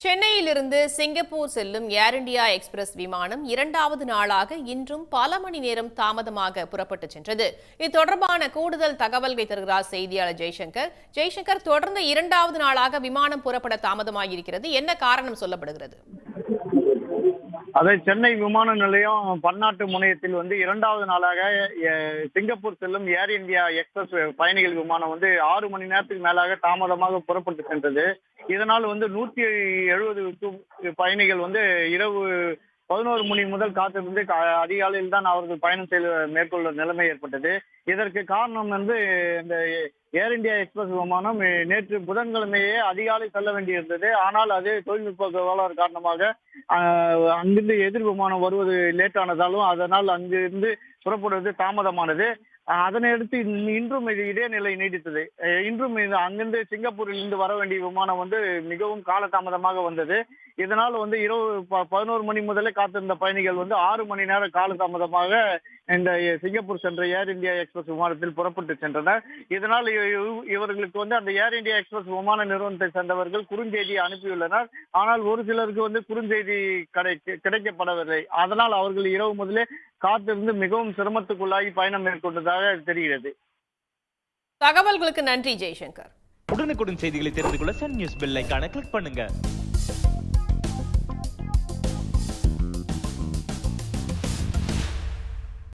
சென்னையிலிருந்து சிங்கப்பூர் செல்லும் ஏர் India express விமானம் இரண்டாவது நாளாக இன்றும் பல மணி நேரம் தாமதமாக புறப்பட்டுச் சென்றது. இது தொடர்பான கூடுதல் தகவல்களை தருகிறார் செய்தியாளர் ஜெய்சங்கர். தொடர்ந்து இரண்டாவது நாளாக விமானம் புறப்பட தாமதமாகியிருக்கிறது. என்ன காரணம் சொல்லப்படுகிறது? அதை சென்னை விமான நிலையம் பன்னாட்டு முனையத்தில் இரண்டாவது நாளாக சிங்கப்பூர் செல்லும் ஏர் இந்தியா எக்ஸ்பிரஸ் பயணிகள் விமானம் 6 மணி நேரத்துக்கு மேலாக தாமதமாக புறப்பட்டு சென்றது. இதனால் 170 பயணிகள் இரவு 11 மணி முதல் காத்திருந்து அதிகாலையில் தான் அவர்கள் பயணம் மேற்கொள்ள நிலைமை ஏற்பட்டது. இதற்கு காரணம் இந்த ஏர் இந்தியா எக்ஸ்பிரஸ் விமானம் நேற்று புதன்கிழமையே அதிகாலை செல்ல வேண்டியிருந்தது. ஆனால் அது தொழில்நுட்ப கோளாறு காரணமாக அங்கிருந்து எதிர் விமானம் வருவது லேட் ஆனதாலும் அதனால் அங்கிருந்து புறப்படுவது தாமதமானது. அதனையடுத்து இன்றும் இதே நிலை நீடித்தது. இன்றும் அங்கிருந்து சிங்கப்பூரில் இருந்து வர வேண்டிய விமானம் மிகவும் காலதாமதமாக வந்தது. இதனால் இரவு 11 மணி முதலே காத்திருந்த பயணிகள் 6 மணி நேரம் காலதாமதமாக இந்த சிங்கப்பூர் சென்ற ஏர் இந்தியா எக்ஸ்பிரஸ் விமானத்தில் புறப்பட்டு சென்றனர். இதனால் இவர்களுக்கு அந்த ஏர் இந்தியா எக்ஸ்பிரஸ் விமான நிறுவனத்தை சேர்ந்தவர்கள் குறுஞ்செய்தி அனுப்பியுள்ளனர். ஆனால் ஒரு சிலருக்கு குறுஞ்செய்தி கிடைக்கப்படவில்லை. அதனால் அவர்கள் இரவு முதலே காத்திருந்து மிகவும் சிரமத்துக்குள்ளாகி பயணம் மேற்கொண்டதாக தெரிகிறது. தகவல்களுக்கு நன்றி ஜெய்சங்கர். உடனுக்குடன் செய்திகளை தெரிந்து கொள்ள சன் நியூஸ் பெல் ஐகானை கிளிக் பண்ணுங்க.